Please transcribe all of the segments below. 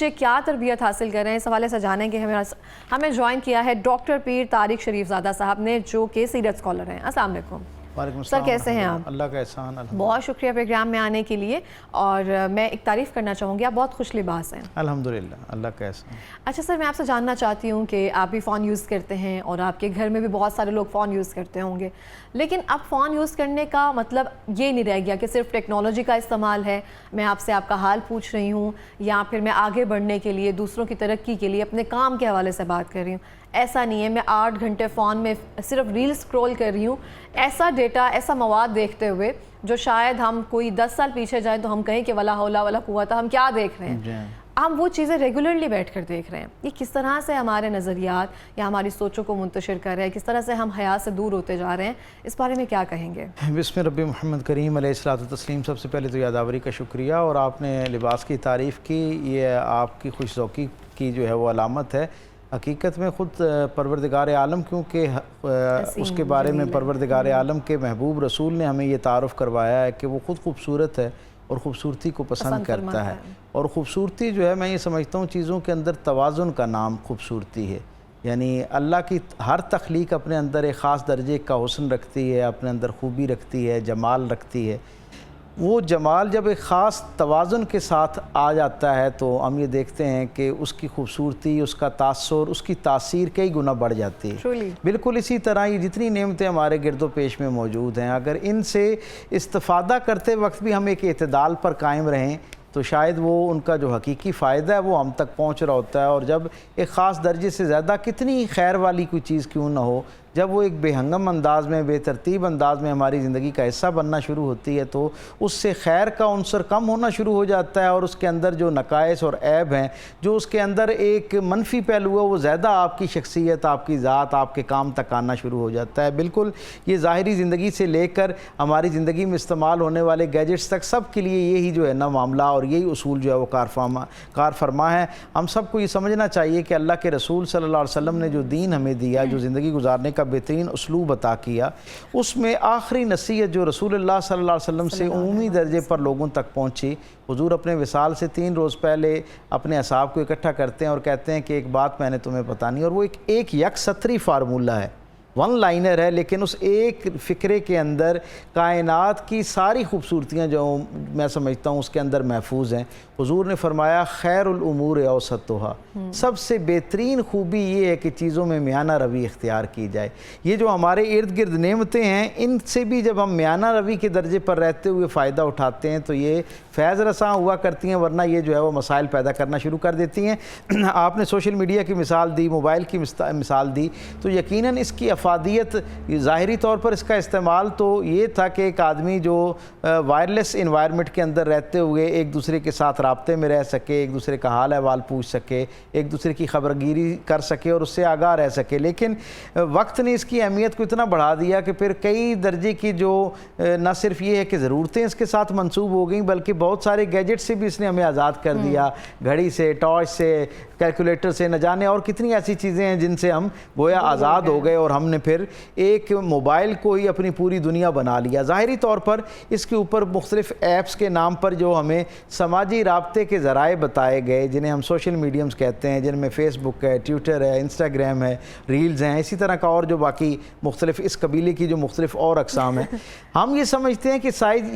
کیا تربیت حاصل کر رہے ہیں، اس حوالے سے جانیں گے. ہمیں جوائن کیا ہے ڈاکٹر پیر طارق شریف زادہ صاحب نے، جو کہ سیرت اسکالر ہیں. السلام علیکم. وعلیکم السلام سر، کیسے ہیں آپ؟ اللہ کا احسان. بہت شکریہ پروگرام میں آنے کے لیے، اور میں ایک تعریف کرنا چاہوں گی، آپ بہت خوش لباس ہیں. الحمدللہ، اللہ کا احسان. اچھا سر، میں آپ سے جاننا چاہتی ہوں کہ آپ بھی فون یوز کرتے ہیں اور آپ کے گھر میں بھی بہت سارے لوگ فون یوز کرتے ہوں گے، لیکن اب فون یوز کرنے کا مطلب یہ نہیں رہ گیا کہ صرف ٹیکنالوجی کا استعمال ہے. میں آپ سے آپ کا حال پوچھ رہی ہوں، یا پھر میں آگے بڑھنے کے لیے، دوسروں کی ترقی کے لیے اپنے کام کے حوالے سے بات کر رہی ہوں. ایسا نہیں ہے میں 8 گھنٹے فون میں صرف ریل سکرول کر رہی ہوں. ایسا ڈیٹا، ایسا مواد دیکھتے ہوئے جو شاید ہم کوئی 10 سال پیچھے جائیں تو ہم کہیں کہ ولا حول ولا قوت، ہم کیا دیکھ رہے ہیں. ہم وہ چیزیں ریگولرلی بیٹھ کر دیکھ رہے ہیں. یہ کس طرح سے ہمارے نظریات یا ہماری سوچوں کو منتشر کر رہے ہیں، کس طرح سے ہم حیا سے دور ہوتے جا رہے ہیں، اس بارے میں کیا کہیں گے؟ بسم ربی محمد کریم علیہ الصلوۃ والتسلیم. سب سے پہلے تو یادآوری کا شکریہ، اور آپ نے لباس کی تعریف کی، یہ آپ کی خوش ذوقی کی جو ہے وہ علامت ہے. حقیقت میں خود پروردگار عالم، کیونکہ اس کے بارے میں پروردگار عالم کے محبوب رسول نے ہمیں یہ تعارف کروایا ہے کہ وہ خود خوبصورت ہے اور خوبصورتی کو پسند کرتا ہے. اور خوبصورتی جو ہے، میں یہ سمجھتا ہوں چیزوں کے اندر توازن کا نام خوبصورتی ہے. یعنی اللہ کی ہر تخلیق اپنے اندر ایک خاص درجے کا حسن رکھتی ہے، اپنے اندر خوبی رکھتی ہے، جمال رکھتی ہے. وہ جمال جب ایک خاص توازن کے ساتھ آ جاتا ہے تو ہم یہ دیکھتے ہیں کہ اس کی خوبصورتی، اس کا تاثر، اس کی تاثیر کئی گنا بڑھ جاتی ہے. بالکل اسی طرح یہ جتنی نعمتیں ہمارے گرد و پیش میں موجود ہیں، اگر ان سے استفادہ کرتے وقت بھی ہم ایک اعتدال پر قائم رہیں تو شاید وہ ان کا جو حقیقی فائدہ ہے وہ ہم تک پہنچ رہا ہوتا ہے. اور جب ایک خاص درجے سے زیادہ کتنی خیر والی کوئی چیز کیوں نہ ہو، جب وہ ایک بے ہنگم انداز میں، بے ترتیب انداز میں ہماری زندگی کا حصہ بننا شروع ہوتی ہے تو اس سے خیر کا عنصر کم ہونا شروع ہو جاتا ہے، اور اس کے اندر جو نقائص اور عیب ہیں، جو اس کے اندر ایک منفی پہلو ہے، وہ زیادہ آپ کی شخصیت، آپ کی ذات، آپ کے کام تک آنا شروع ہو جاتا ہے. بالکل یہ ظاہری زندگی سے لے کر ہماری زندگی میں استعمال ہونے والے گیجٹس تک، سب کے لیے یہی جو ہے نا معاملہ اور یہی اصول جو ہے وہ کار فرما ہے. ہم سب کو یہ سمجھنا چاہیے کہ اللہ کے رسول صلی اللہ علیہ وسلم نے جو دین ہمیں دیا، جو زندگی گزارنے کا بہترین اسلوب عطا کیا، اس میں آخری نصیحت جو رسول اللہ صلی اللہ علیہ وسلم سے عمومی درجے پر لوگوں تک پہنچی، حضور اپنے وصال سے 3 روز پہلے اپنے اصحاب کو اکٹھا کرتے ہیں اور کہتے ہیں کہ ایک بات میں نے تمہیں بتانی، اور وہ ایک یک سطری فارمولہ ہے، 1 لائنر ہے، لیکن اس ایک فکرے کے اندر کائنات کی ساری خوبصورتیاں جو میں سمجھتا ہوں اس کے اندر محفوظ ہیں. حضور نے فرمایا خیر الامور اوسطھا، سب سے بہترین خوبی یہ ہے کہ چیزوں میں میانہ روی اختیار کی جائے. یہ جو ہمارے ارد گرد نعمتیں ہیں، ان سے بھی جب ہم میانہ روی کے درجے پر رہتے ہوئے فائدہ اٹھاتے ہیں تو یہ فیض رساں ہوا کرتی ہیں، ورنہ یہ جو ہے وہ مسائل پیدا کرنا شروع کر دیتی ہیں. آپ نے سوشل میڈیا کی مثال دی، موبائل کی مثال دی، تو یقیناً اس کی افادیت، ظاہری طور پر اس کا استعمال تو یہ تھا کہ ایک آدمی جو وائرلیس انوائرمنٹ کے اندر رہتے ہوئے ایک دوسرے کے ساتھ رابطے میں رہ سکے، ایک دوسرے کا حال احوال پوچھ سکے، ایک دوسرے کی خبرگیری کر سکے اور اس سے آگاہ رہ سکے. لیکن وقت نے اس کی اہمیت کو اتنا بڑھا دیا کہ پھر کئی درجے کی جو نہ صرف یہ ہے کہ ضرورتیں اس کے ساتھ منسوب ہو گئیں، بلکہ بہت سارے گیجٹ سے بھی اس نے ہمیں آزاد کر دیا. گھڑی سے، ٹارچ سے، کیلکولیٹر سے، نہ جانے اور کتنی ایسی چیزیں ہیں جن سے ہم گویا آزاد ہو گئے، اور ہم نے پھر ایک موبائل کو ہی اپنی پوری دنیا بنا لیا. ظاہری طور پر اس کے اوپر مختلف ایپس کے نام پر جو ہمیں سماجی رابطے کے ذرائع بتائے گئے، جنہیں ہم سوشل میڈیمز کہتے ہیں، جن میں فیس بک ہے، ٹویٹر ہے، انسٹاگرام ہے، ریلز ہیں، اسی طرح کا اور جو باقی مختلف اس قبیلے کی جو مختلف اور اقسام ہیں. ہم یہ سمجھتے ہیں کہ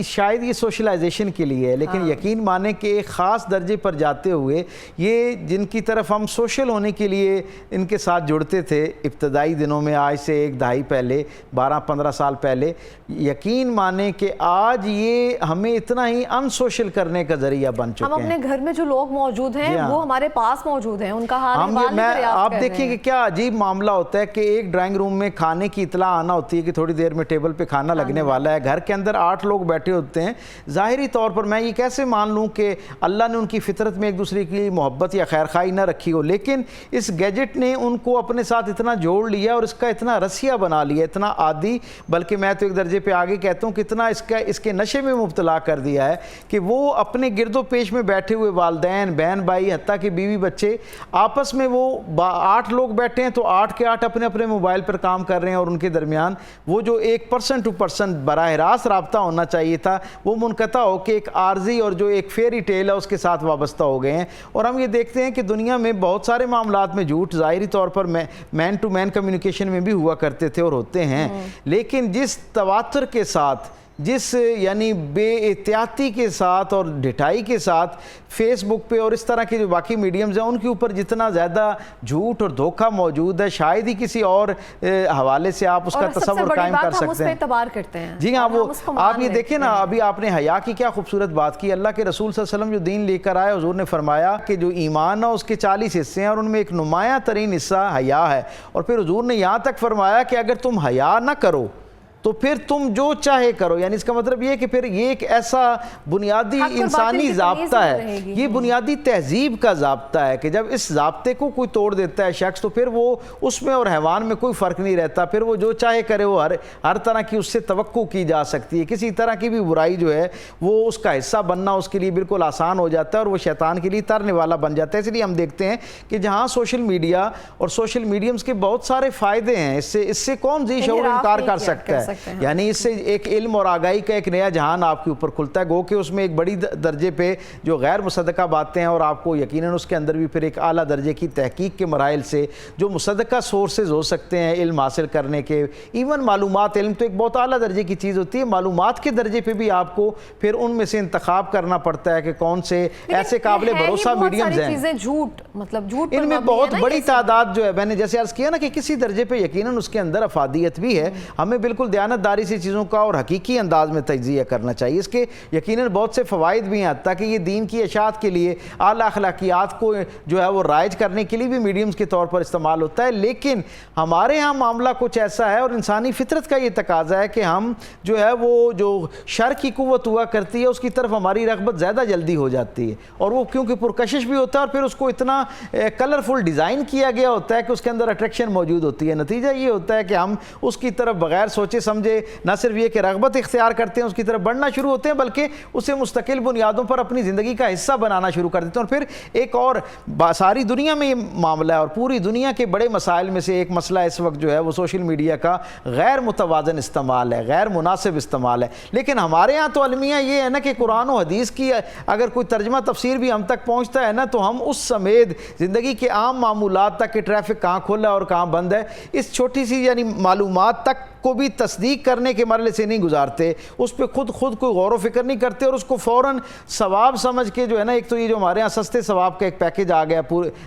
شاید یہ سوشلائزیشن کے لیے ہے، لیکن یقین مانیں کہ ایک خاص درجے پر جاتے ہوئے یہ جن کی طرف ہم سوشل ہونے کے لیے ان کے ساتھ جڑتے تھے ابتدائی دنوں میں، آج سے 1 دہائی پہلے، 12-15 سال پہلے، یقین مانیں کہ آج یہ ہمیں اتنا ہی ان سوشل کرنے کا ذریعہ بن چکے ہیں. ہم اپنے گھر میں جو لوگ موجود ہیں وہ ہمارے پاس موجود ہیں، ان کا حال احوال آپ دیکھیں کہ کیا عجیب معاملہ ہوتا ہے کہ ایک ڈرائنگ روم میں کھانے کی اطلاع آنا ہوتی ہے کہ تھوڑی دیر میں ٹیبل پہ کھانا لگنے والا ہے، گھر کے اندر 8 لوگ بیٹھے ہوتے ہیں. ظاہری طور پر میں یہ کیسے مان لوں کہ اللہ نے ان کی فطرت میں ایک دوسرے کی محبت یا خیر خواہی نہ رکھی ہو، لیکن اس گیجٹ نے ان کو اپنے ساتھ اتنا جوڑ لیا اور اس کا اتنا اتنا رسیہ بنا لیا, اتنا عادی, بلکہ میں تو ایک درجے پہ آگے کہتا ہوں کہ اتنا اس کے نشے میں مبتلا کر دیا ہے کہ وہ اپنے گرد و پیش میں بیٹھے ہوئے والدین, بہن بھائی, حتیٰ کہ بیوی بچے, آپس میں وہ 8 لوگ بیٹھے ہیں تو 8 کے 8 اپنے اپنے موبائل پر کام کر رہے ہیں, اور ان کے درمیان وہ جو ایک پرسن ٹو پرسن براہ راست رابطہ ہونا چاہیے تھا وہ منقطع ہو کے ایک عارضی اور جو ایک فیری ٹیل ہے اس کے ساتھ وابستہ ہو گئے ہیں. اور ہم یہ دیکھتے ہیں کہ دنیا میں بہت سارے معاملات میں جھوٹ ظاہری طور پر مین ٹو مین کمیونیکیشن میں بھی ہوا کرتے تھے اور ہوتے ہیں, لیکن جس تواتر کے ساتھ, جس یعنی بے احتیاطی کے ساتھ اور ڈھٹائی کے ساتھ فیس بک پہ اور اس طرح کے جو باقی میڈیمز ہیں ان کے اوپر جتنا زیادہ جھوٹ اور دھوکہ موجود ہے, شاید ہی کسی اور حوالے سے آپ اس کا تصور قائم کر سکتے ہیں. اعتبار کرتے ہیں. جی ہاں, وہ آپ یہ دیکھیں نا, ابھی آپ نے حیا کی کیا خوبصورت بات کی. اللہ کے رسول صلی اللہ علیہ وسلم جو دین لے کر آئے, حضور نے فرمایا کہ جو ایمان ہے اس کے 40 حصے ہیں اور ان میں ایک نمایاں ترین حصہ حیا ہے. اور پھر حضور نے یہاں تک فرمایا کہ اگر تم حیا نہ کرو تو پھر تم جو چاہے کرو. یعنی اس کا مطلب یہ کہ پھر یہ ایک ایسا بنیادی انسانی ضابطہ ہے, یہ بنیادی تہذیب کا ضابطہ ہے کہ جب اس ضابطے کو کوئی توڑ دیتا ہے شخص تو پھر وہ اس میں اور حیوان میں کوئی فرق نہیں رہتا, پھر وہ جو چاہے کرے, وہ ہر طرح کی اس سے توقع کی جا سکتی ہے. کسی طرح کی بھی برائی جو ہے وہ اس کا حصہ بننا اس کے لیے بالکل آسان ہو جاتا ہے اور وہ شیطان کے لیے ترنے والا بن جاتا ہے. اس لیے ہم دیکھتے ہیں کہ جہاں سوشل میڈیا اور سوشل میڈیمز کے بہت سارے فائدے ہیں, اس سے کون ذی شعور انکار کر سکتا ہے. یعنی اس سے ایک علم اور آگاہی کا ایک نیا جہان آپ کے اوپر کھلتا ہے, گو کہ اس میں ایک بڑی درجے پہ جو غیر مصدقہ باتیں ہیں, اور آپ کو یقیناً اس کے اندر بھی پھر ایک اعلیٰ درجے کی تحقیق کے مراحل سے جو مصدقہ سورسز ہو سکتے ہیں علم حاصل کرنے کے, ایون معلومات, علم تو ایک بہت اعلیٰ درجے کی چیز ہوتی ہے, معلومات کے درجے پہ بھی آپ کو پھر ان میں سے انتخاب کرنا پڑتا ہے کہ کون سے ایسے قابل بھروسہ میڈیمز ہیں. جھوٹ مطلب جھوٹ ان میں بہت بڑی تعداد جو ہے, میں نے جیسے عرض کیا نا کہ کسی درجے پہ یقیناً اس کے اندر افادیت بھی ہے. ہمیں بالکل دیانتداری سے چیزوں کا اور حقیقی انداز میں تجزیہ کرنا چاہیے. اس کے یقیناً بہت سے فوائد بھی ہیں, تاکہ یہ دین کی اشاعت کے لیے, اعلیٰ اخلاقیات کو جو ہے وہ رائج کرنے کے لیے بھی میڈیمز کے طور پر استعمال ہوتا ہے. لیکن ہمارے ہاں معاملہ کچھ ایسا ہے اور انسانی فطرت کا یہ تقاضا ہے کہ ہم جو ہے وہ جو شر کی قوت ہوا کرتی ہے اس کی طرف ہماری رغبت زیادہ جلدی ہو جاتی ہے, اور وہ کیونکہ پرکشش بھی ہوتا ہے اور پھر اس کو اتنا کلرفل ڈیزائن کیا گیا ہوتا ہے کہ اس کے اندر اٹریکشن موجود ہوتی ہے. نتیجہ یہ ہوتا ہے کہ ہم اس کی طرف بغیر سوچے سمجھے نہ صرف یہ کہ رغبت اختیار کرتے ہیں, اس کی طرف بڑھنا شروع ہوتے ہیں, بلکہ اسے مستقل بنیادوں پر اپنی زندگی کا حصہ بنانا شروع کر دیتے ہیں. اور پھر ایک اور ساری دنیا میں یہ معاملہ ہے, اور پوری دنیا کے بڑے مسائل میں سے ایک مسئلہ اس وقت جو ہے وہ سوشل میڈیا کا غیر متوازن استعمال ہے, غیر مناسب استعمال ہے. لیکن ہمارے ہاں تو المیہ یہ ہے نا کہ قرآن و حدیث کی اگر کوئی ترجمہ تفسیر بھی ہم تک پہنچتا ہے نا تو ہم اس سمیت زندگی کے عام معمولات تک کہ ٹریفک کہاں کھلا ہے اور کہاں بند ہے, اس چھوٹی سی یعنی معلومات تک کو بھی تصدیق کرنے کے مرحلے سے نہیں گزارتے, اس پہ خود کوئی غور و فکر نہیں کرتے, اور اس کو فوراً ثواب سمجھ کے جو ہے نا, ایک تو یہ جو ہمارے ہاں سستے ثواب کا ایک پیکج آ گیا,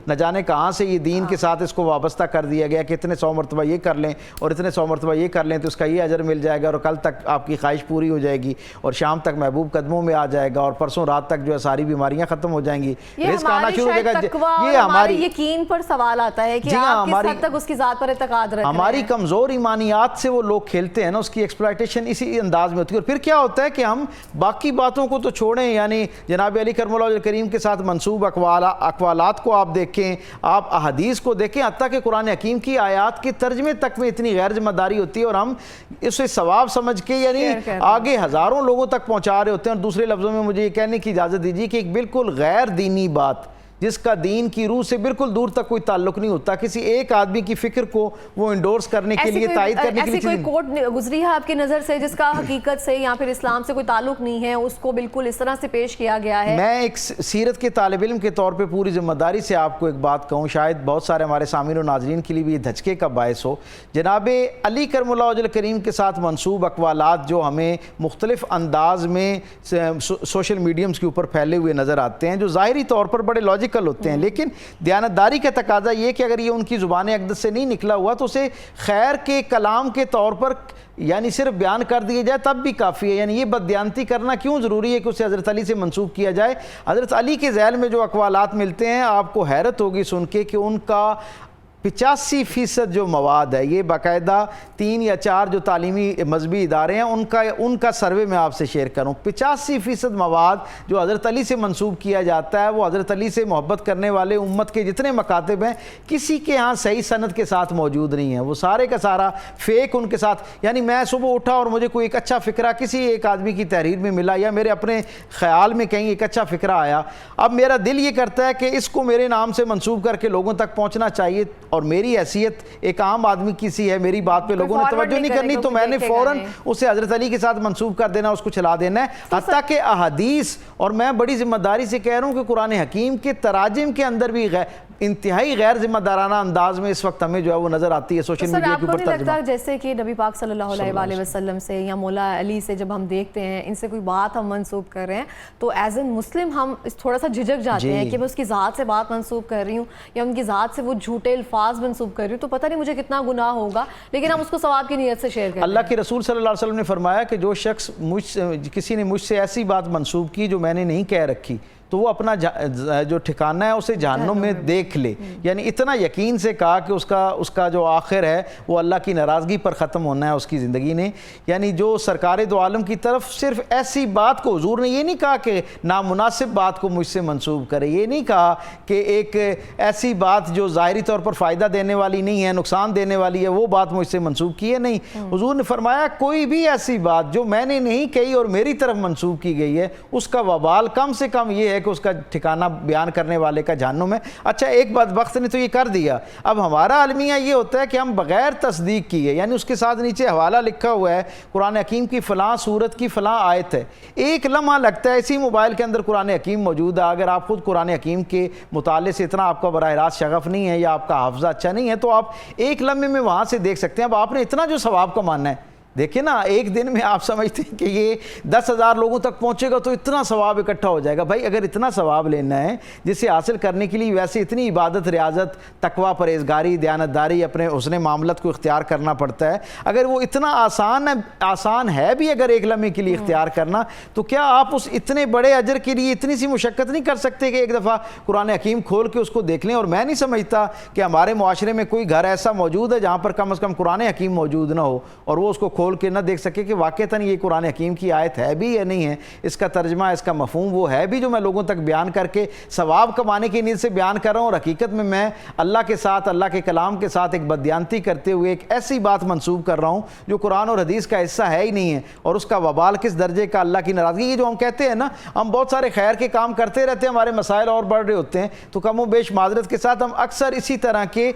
نہ جانے کہاں سے یہ دین کے ساتھ اس کو وابستہ کر دیا گیا کہ اتنے 100 مرتبہ یہ کر لیں اور اتنے 100 مرتبہ یہ کر لیں تو اس کا یہ اجر مل جائے گا, اور کل تک آپ کی خواہش پوری ہو جائے گی, اور شام تک محبوب قدموں میں آ جائے گا, اور پرسوں رات تک جو ہے ساری بیماریاں ختم ہو جائیں گی, رزق آنا شروع ہو جائے گا. یہ ہماری یقین پر سوال آتا ہے کہ آپ کس حد تک اس کی ذات پر اعتقاد رکھ رہے ہیں. ہماری کمزور ایمانیات سے وہ لوگ کھیلتے ہیں نا, اس کی ایکسپلائٹیشن اسی انداز میں ہوتی ہے. اور پھر کیا ہوتا ہے کہ ہم باقی باتوں کو تو چھوڑیں, یعنی جناب علی کرم اللہ وجہ کریم کے ساتھ منسوب اقوالات کو آپ دیکھیں, آپ احادیث کو دیکھیں, حتیٰ کہ قرآن حکیم کی آیات کے ترجمے تک میں اتنی غیر ذمہ داری ہوتی ہے, اور ہم اسے ثواب سمجھ کے یعنی آگے ہزاروں لوگوں تک پہنچا رہے ہوتے ہیں. اور دوسرے لفظوں میں مجھے یہ کہنے کی اجازت دیجیے کہ ایک بالکل غیر دینی بات جس کا دین کی روح سے بالکل دور تک کوئی تعلق نہیں ہوتا, کسی ایک آدمی کی فکر کو وہ انڈورس کرنے کے لیے, تائید کرنے کے لیے, ایسی کوئی کوٹ گزری ہے آپ کی نظر سے جس کا حقیقت سے یا پھر اسلام سے کوئی تعلق نہیں ہے, اس کو بالکل اس طرح سے پیش کیا گیا ہے؟ میں ایک سیرت کے طالب علم کے طور پہ پوری ذمہ داری سے آپ کو ایک بات کہوں, شاید بہت سارے ہمارے سامعین و ناظرین کے لیے بھی یہ دھچکے کا باعث ہو. جناب علی کرم اللہ وجہ کریم کے ساتھ منسوب اقوالات جو ہمیں مختلف انداز میں سوشل میڈیمز کے اوپر پھیلے ہوئے نظر آتے ہیں, جو ظاہری طور پر بڑے لاجیکل ہوتے ہیں, لیکن دیانتداری کا تقاضا یہ کہ اگر یہ ان کی زبان اقدس سے نہیں نکلا ہوا تو اسے خیر کے کلام کے طور پر یعنی صرف بیان کر دیا جائے تب بھی کافی ہے. یعنی یہ بددیانتی کرنا کیوں ضروری ہے کہ اسے حضرت علی سے منسوب کیا جائے؟ حضرت علی کے ذیل میں جو اقوالات ملتے ہیں آپ کو حیرت ہوگی سن کے کہ ان کا 85% جو مواد ہے، یہ باقاعدہ 3 یا 4 جو تعلیمی مذہبی ادارے ہیں ان کا سروے میں آپ سے شیئر کروں. 85% مواد جو حضرت علی سے منسوب کیا جاتا ہے وہ حضرت علی سے محبت کرنے والے امت کے جتنے مکاتب ہیں کسی کے ہاں صحیح سند کے ساتھ موجود نہیں ہیں. وہ سارے کا سارا فیک ان کے ساتھ. یعنی میں صبح اٹھا اور مجھے کوئی ایک اچھا فکرہ کسی ایک آدمی کی تحریر میں ملا یا میرے اپنے خیال میں کہیں ایک اچھا فکرہ آیا، اب میرا دل یہ کرتا ہے کہ اس کو میرے نام سے منسوب کر کے لوگوں تک پہنچنا چاہیے، اور میری حیثیت ایک عام آدمی کی سی ہے، میری بات پہ لوگوں نے توجہ نہیں کرنی تو میں نے فوراً اسے حضرت علی کے ساتھ منسوب کر دینا، اس کو چلا دینا ہے. حتیٰ کہ احادیث، اور میں بڑی ذمہ داری سے کہہ رہا ہوں کہ قرآن حکیم کے تراجم کے اندر بھی انتہائی غیر ذمہ دارانہ انداز میں اس وقت ہمیں جو ہے وہ نظر آتی ہے سوشل میڈیا کے اوپر ترجمہ. لگتا ہے جیسے کہ نبی پاک صلی اللہ علیہ وسلم سے یا مولا علی سے جب ہم دیکھتے ہیں ان سے کوئی بات ہم منسوب کر رہے ہیں تو ایز این مسلم ہم تھوڑا سا جھجک جاتے ہیں کہ میں اس کی ذات سے بات منسوب کر رہی ہوں یا ان کی ذات سے وہ جھوٹے الفاظ منسوب کر رہی ہوں تو پتہ نہیں مجھے کتنا گناہ ہوگا، لیکن ہم اس کو ثواب کی نیت سے شیئر کرتے ہیں. اللہ کے رسول صلی اللہ علیہ وسلم نے فرمایا کہ جو شخص کسی نے مجھ سے ایسی بات منسوب کی جو میں نے نہیں کہہ رکھی تو وہ اپنا جو ٹھکانہ ہے اسے جہنم میں دیکھ لے. یعنی اتنا یقین سے کہا کہ اس کا جو آخر ہے وہ اللہ کی ناراضگی پر ختم ہونا ہے اس کی زندگی نے. یعنی جو سرکار دو عالم کی طرف صرف ایسی بات کو، حضور نے یہ نہیں کہا کہ نامناسب بات کو مجھ سے منسوب کرے، یہ نہیں کہا کہ ایک ایسی بات جو ظاہری طور پر فائدہ دینے والی نہیں ہے، نقصان دینے والی ہے، وہ بات مجھ سے منسوب کی ہے. نہیں، حضور نے فرمایا کوئی بھی ایسی بات جو میں نے نہیں کہی اور میری طرف منسوب کی گئی ہے اس کا وبال کم سے کم یہ ہے کہ اس کا ٹھکانہ بیان کرنے والے کا جہنم ہے. اچھا، ایک بدبخت نے تو یہ کر دیا. اب ہمارا المیہ یہ ہوتا ہے کہ ہم بغیر تصدیق کیے، یعنی اس کے ساتھ نیچے حوالہ لکھا ہوا ہے قرآن حکیم کی فلاں سورت کی فلاں آیت ہے، ایک لمحہ لگتا ہے اسی موبائل کے اندر قرآن حکیم موجود ہے. اگر آپ خود قرآن حکیم کے مطالعے سے اتنا آپ کا براہ راست شغف نہیں ہے یا آپ کا حافظہ اچھا نہیں ہے تو آپ ایک لمحے میں وہاں سے دیکھ سکتے ہیں. اب آپ نے اتنا جو ثواب کمانا ہے، دیکھیں نا، ایک دن میں آپ سمجھتے ہیں کہ یہ 10,000 لوگوں تک پہنچے گا تو اتنا ثواب اکٹھا ہو جائے گا. بھائی اگر اتنا ثواب لینا ہے جسے حاصل کرنے کے لیے ویسے اتنی عبادت، ریاضت، تقوی، پرہیزگاری، دیانتداری، اپنے حسن معاملت کو اختیار کرنا پڑتا ہے، اگر وہ اتنا آسان ہے بھی اگر ایک لمحے کے لیے اختیار کرنا، تو کیا آپ اس اتنے بڑے اجر کے لیے اتنی سی مشقت نہیں کر سکتے کہ ایک دفعہ قرآن حکیم کھول کے اس کو دیکھ لیں؟ اور میں نہیں سمجھتا کہ ہمارے معاشرے میں کوئی گھر ایسا موجود ہے جہاں پر کم از کم قرآن حکیم موجود نہ ہو اور وہ اس کو کھول کے نہ دیکھ سکے کہ واقعتاً یہ قرآن حکیم کی آیت ہے بھی یا نہیں ہے، اس کا ترجمہ، اس کا مفہوم وہ ہے بھی جو میں لوگوں تک بیان کر کے ثواب کمانے کی نیت سے بیان کر رہا ہوں، اور حقیقت میں اللہ کے ساتھ، اللہ کے کلام کے ساتھ ایک بددیانتی کرتے ہوئے ایک ایسی بات منسوب کر رہا ہوں جو قرآن اور حدیث کا حصہ ہے ہی نہیں ہے، اور اس کا وبال کس درجے کا اللہ کی ناراضگی. یہ جو ہم کہتے ہیں نا، ہم بہت سارے خیر کے کام کرتے رہتے ہیں، ہمارے مسائل اور بڑھ رہے ہوتے ہیں، تو کم و بیش معذرت کے ساتھ ہم اکثر اسی طرح کے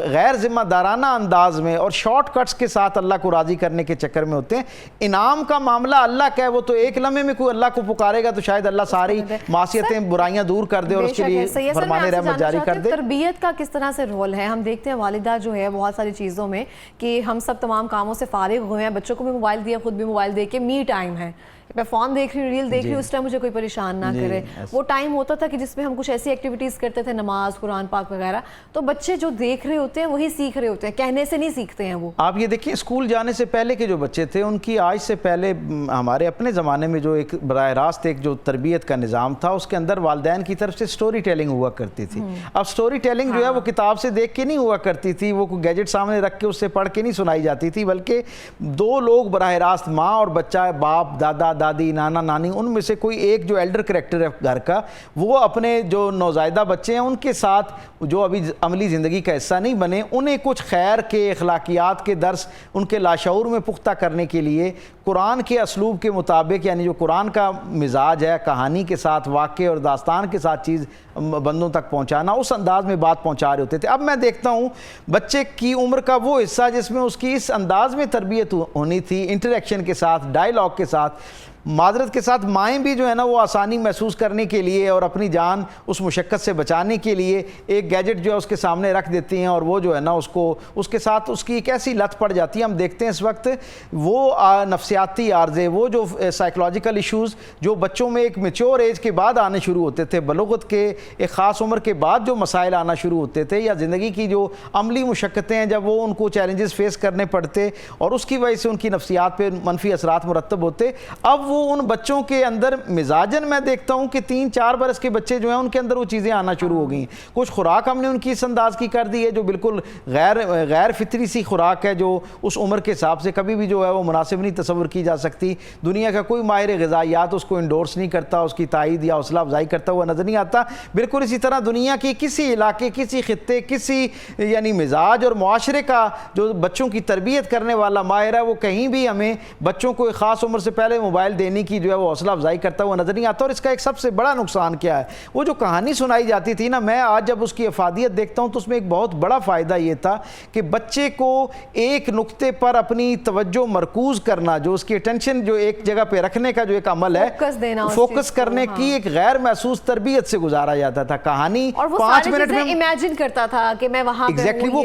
غیر ذمہ دارانہ انداز میں اور شارٹ کٹس کے ساتھ اللہ کو راضی کرنے کے چکر میں ہوتے ہیں. انعام کا معاملہ اللہ کا ہے، وہ تو ایک لمحے میں کوئی اللہ کو پکارے گا تو شاید اللہ ساری معصیتیں، برائیاں دور کر دے اور اس کے لیے فرمان رحمت جاری کر دے. تربیت کا کس طرح سے رول ہے؟ ہم دیکھتے ہیں والدہ جو ہے بہت ساری چیزوں میں کہ ہم سب تمام کاموں سے فارغ ہوئے ہیں، بچوں کو بھی موبائل دیا، خود بھی موبائل دے کے می ٹائم ہے، میں فون دیکھ رہی ہوں، ریل دیکھ رہی ہوں، اس ٹائم مجھے کوئی پریشان نہ کرے. وہ ٹائم ہوتا تھا کہ جس میں ہم کچھ ایسی ایکٹیویٹیز کرتے تھے، نماز، قرآن پاک وغیرہ، تو بچے جو دیکھ رہے ہوتے ہیں وہی سیکھ رہے ہوتے ہیں، کہنے سے نہیں سیکھتے ہیں. وہ آپ یہ دیکھیں اسکول جانے سے پہلے کے جو بچے تھے ان کی آج سے پہلے ہمارے اپنے زمانے میں جو ایک براہ راست ایک جو تربیت کا نظام تھا اس کے اندر والدین کی طرف سے سٹوری ٹیلنگ ہوا کرتی تھی. اب سٹوری ٹیلنگ جو ہے وہ کتاب سے دیکھ کے نہیں ہوا کرتی تھی، وہ کوئی گیجٹ سامنے رکھ کے اس سے پڑھ کے نہیں سنائی جاتی تھی، بلکہ دو لوگ براہ راست، ماں اور بچہ، باپ، دادا، دادی، نانا، نانی، ان میں سے کوئی ایک جو ایلڈر کریکٹر ہے گھر کا، وہ اپنے جو نوزائیدہ بچے ہیں ان کے ساتھ جو ابھی عملی زندگی کا حصہ نہیں بنے، انہیں کچھ خیر کے، اخلاقیات کے درس ان کے لاشعور میں پختہ کرنے کے لیے قرآن کے اسلوب کے مطابق، یعنی جو قرآن کا مزاج ہے، کہانی کے ساتھ، واقعے اور داستان کے ساتھ چیز بندوں تک پہنچانا، اس انداز میں بات پہنچا رہے ہوتے تھے. اب میں دیکھتا ہوں بچے کی عمر کا وہ حصہ جس میں اس کی اس انداز میں تربیت ہونی تھی، انٹریکشن کے ساتھ، ڈائیلاگ کے ساتھ، معذرت کے ساتھ مائیں بھی جو ہے نا وہ آسانی محسوس کرنے کے لیے اور اپنی جان اس مشقت سے بچانے کے لیے ایک گیجٹ جو ہے اس کے سامنے رکھ دیتی ہیں، اور وہ جو ہے نا اس کو اس کے ساتھ اس کی ایک ایسی لت پڑ جاتی ہے. ہم دیکھتے ہیں اس وقت وہ نفسیاتی عارضے، وہ جو سائیکلوجیکل ایشوز جو بچوں میں ایک میچور ایج کے بعد آنے شروع ہوتے تھے، بلوغت کے ایک خاص عمر کے بعد جو مسائل آنا شروع ہوتے تھے، یا زندگی کی جو عملی مشقتیں ہیں جب وہ ان کو چیلنجز فیس کرنے پڑتے اور اس کی وجہ سے ان کی نفسیات پہ منفی اثرات مرتب ہوتے، اب اب وہ ان بچوں کے اندر مزاجن میں دیکھتا ہوں کہ 3-4 برس کے بچے جو ہیں ان کے اندر وہ چیزیں آنا شروع ہو گئی ہیں. کچھ خوراک ہم نے ان کی اس انداز کی کر دی ہے جو بالکل غیر فطری سی خوراک ہے، جو اس عمر کے حساب سے کبھی بھی جو ہے وہ مناسب نہیں تصور کی جا سکتی. دنیا کا کوئی ماہر غذائیات اس کو انڈورس نہیں کرتا، اس کی تائید یا حوصلہ افزائی کرتا ہوا نظر نہیں آتا. بالکل اسی طرح دنیا کی کسی علاقے، کسی خطے، کسی یعنی مزاج اور معاشرے کا جو بچوں کی تربیت کرنے والا ماہر ہے وہ کہیں بھی ہمیں بچوں کو ایک خاص عمر سے پہلے موبائل دینے کی جو ہے وہ حوصلہ افزائی کرتا ہوا نظر نہیں آتا. اور اس کا ایک سب سے بڑا نقصان کیا ہے، وہ جو کہانی سنائی جاتی تھی نا، میں آج جب اس کی افادیت دیکھتا ہوں تو اس میں ایک بہت بڑا فائدہ یہ تھا کہ بچے کو ایک نقطے پر اپنی توجہ مرکوز کرنا، جو اس کی اٹینشن جو ایک جگہ پہ رکھنے کا جو ایک عمل ہے، فوکس کرنے کی ایک غیر محسوس تربیت سے گزارا جاتا تھا. کہانی 5 منٹ میں امیجن کرتا تھا کہ میں وہاں پہ ہوں، وہ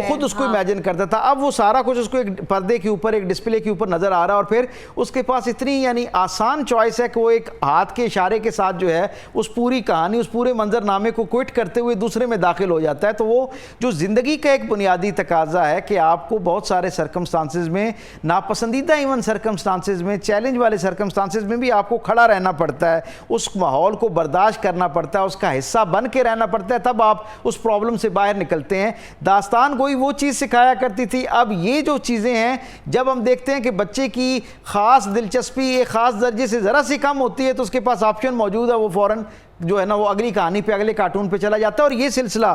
خود اس کو امیجن کرتا تھا. اب وہ سارا کچھ اس کو ایک پردے کے اوپر، ایک ڈسپلے کے اوپر نظر آ رہا ہے، اور پھر اس کے پاس اتنی یعنی آسان چوائس ہے کہ وہ ایک ہاتھ کے اشارے کے ساتھ جو ہے اس پوری کہانی، اس پورے منظر نامے کو کوئٹ کرتے ہوئے دوسرے میں داخل ہو جاتا ہے. تو وہ جو زندگی کا ایک بنیادی تقاضا ہے کہ آپ کو بہت سارے سرکمسٹانسز میں، ناپسندیدہ ایون سرکمسٹانسز میں، چیلنج والے سرکمسٹانسز میں بھی آپ کو کھڑا رہنا پڑتا ہے، اس ماحول کو برداشت کرنا پڑتا ہے، اس کا حصہ بن کے رہنا پڑتا ہے، تب آپ اس پرابلم سے باہر نکلتے ہیں. داستان گوئی وہ چیز سکھایا کرتی تھی. اب یہ جو چیزیں ہیں، جب ہم دیکھتے ہیں کہ بچے کی خاص دلچسپی ایک خاص درجے سے ذرا سی کم ہوتی ہے تو اس کے پاس آپشن موجود ہے، وہ فوراً جو ہے نا وہ اگلی کہانی پہ، اگلے کارٹون پہ چلا جاتا ہے. اور یہ سلسلہ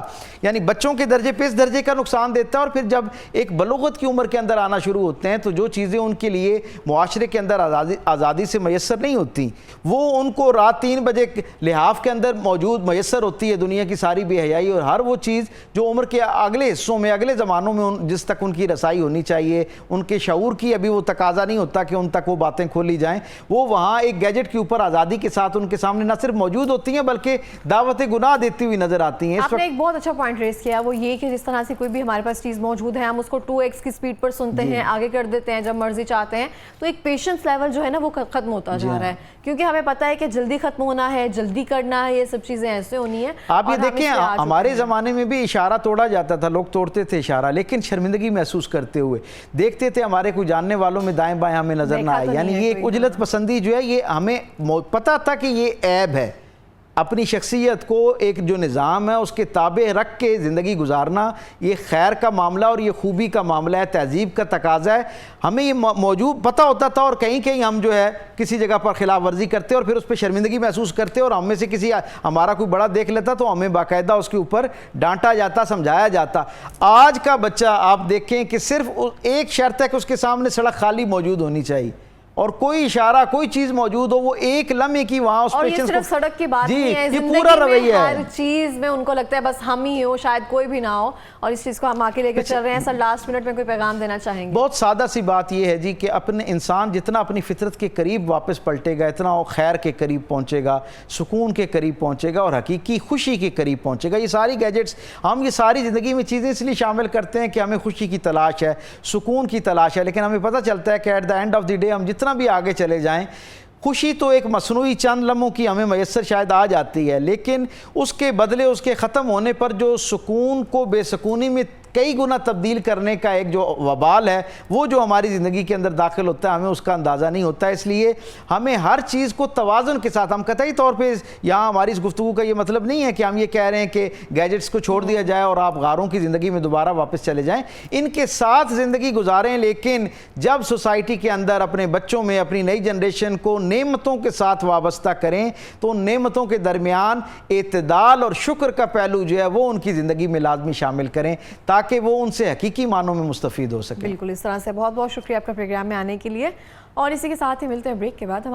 یعنی بچوں کے درجے پہ اس درجے کا نقصان دیتا ہے. اور پھر جب ایک بلوغت کی عمر کے اندر آنا شروع ہوتے ہیں تو جو چیزیں ان کے لیے معاشرے کے اندر آزادی سے میسر نہیں ہوتی، وہ ان کو رات 3 بجے لحاف کے اندر موجود میسر ہوتی ہے، دنیا کی ساری بے حیائی اور ہر وہ چیز جو عمر کے اگلے حصوں میں، اگلے زمانوں میں جس تک ان کی رسائی ہونی چاہیے، ان کے شعور کی ابھی وہ تقاضا نہیں ہوتا کہ ان تک وہ باتیں کھولی جائیں، وہ وہاں ایک گیجٹ کے اوپر آزادی کے ساتھ ان کے سامنے نہ صرف موجود ہوتی ہیں بلکہ دعوت گناہ دیتی ہوئی نظر آتی ہیں. آپ نے ایک بہت اچھا پوائنٹ ریز کیا، وہ یہ کہ جس طرح سے کوئی بھی ہمارے پاس چیز موجود ہے ہم اس کو 2x کی سپیڈ پر سنتے ہیں، آگے کر دیتے ہیں جب مرضی چاہتے ہیں، تو ایک پیشنس لیول جو ہے نا وہ ختم ہوتا جا رہا ہے، کیونکہ ہمیں پتہ ہے کہ جلدی ختم ہونا ہے، جلدی کرنا ہے، یہ سب چیزیں ایسے ہونی ہیں. آپ یہ دیکھیں ہمارے زمانے میں بھی اشارہ توڑا جاتا تھا، لوگ توڑتے تھے اشارہ، لیکن شرمندگی محسوس کرتے ہوئے دیکھتے تھے ہمارے کوئی جاننے والوں میں دائیں بائیں ہمیں نظر نہ آئے. یعنی یہ ایک عجلت پسندی جو ہے، یہ ہمیں پتہ تھا کہ یہ عیب ہے. اپنی شخصیت کو ایک جو نظام ہے اس کے تابع رکھ کے زندگی گزارنا یہ خیر کا معاملہ اور یہ خوبی کا معاملہ ہے، تہذیب کا تقاضا ہے. ہمیں یہ موجود پتہ ہوتا تھا اور کہیں کہیں ہم جو ہے کسی جگہ پر خلاف ورزی کرتے اور پھر اس پہ شرمندگی محسوس کرتے، اور ہم میں سے کسی ہمارا کوئی بڑا دیکھ لیتا تو ہمیں باقاعدہ اس کے اوپر ڈانٹا جاتا، سمجھایا جاتا. آج کا بچہ آپ دیکھیں کہ صرف ایک شرط ہے کہ اس کے سامنے سڑک خالی موجود ہونی چاہیے اور کوئی اشارہ کوئی چیز موجود ہو، وہ ایک لمحے کی وہاں اس پیشنس کو. اور یہ صرف سڑک کی بات نہیں ہے، زندگی میں ہر چیز میں ان کو لگتا ہے بس ہم ہی ہو، شاید کوئی بھی نہ ہو، اور اس چیز کو ہم آگے لے کے چل رہے ہیں. سر لاسٹ منٹ میں کوئی پیغام دینا چاہیں گے؟ بہت سادہ سی بات یہ ہے جی کہ اپنے انسان جتنا اپنی فطرت کے قریب واپس پلٹے گا، اتنا وہ خیر کے قریب پہنچے گا، سکون کے قریب پہنچے گا اور حقیقی خوشی کے قریب پہنچے گا. یہ ساری گیجٹس، ہم یہ ساری زندگی میں چیزیں اس لیے شامل کرتے ہیں کہ ہمیں خوشی کی تلاش ہے، سکون کی تلاش ہے، لیکن ہمیں پتہ چلتا ہے کہ at the end of the day ہم جتنا بھی آگے چلے جائیں، خوشی تو ایک مصنوعی چند لمحوں کی ہمیں میسر شاید آ جاتی ہے، لیکن اس کے بدلے اس کے ختم ہونے پر جو سکون کو بے سکونی میں کئی گنا تبدیل کرنے کا ایک جو وبال ہے وہ جو ہماری زندگی کے اندر داخل ہوتا ہے، ہمیں اس کا اندازہ نہیں ہوتا. اس لیے ہمیں ہر چیز کو توازن کے ساتھ، ہم قطعی طور پہ یہاں ہماری اس گفتگو کا یہ مطلب نہیں ہے کہ ہم یہ کہہ رہے ہیں کہ گیجٹس کو چھوڑ دیا جائے اور آپ غاروں کی زندگی میں دوبارہ واپس چلے جائیں، ان کے ساتھ زندگی گزاریں، لیکن جب سوسائٹی کے اندر اپنے بچوں میں، اپنی نئی جنریشن کو نعمتوں کے ساتھ وابستہ کریں تو ان نعمتوں کے درمیان اعتدال اور شکر کا پہلو جو ہے وہ ان کی زندگی میں لازمی شامل کریں تاکہ وہ ان سے حقیقی معنوں میں مستفید ہو سکے. بالکل اس طرح سے. بہت بہت شکریہ آپ کا پروگرام میں آنے کے لیے، اور اسی کے ساتھ ہی ملتے ہیں بریک کے بعد.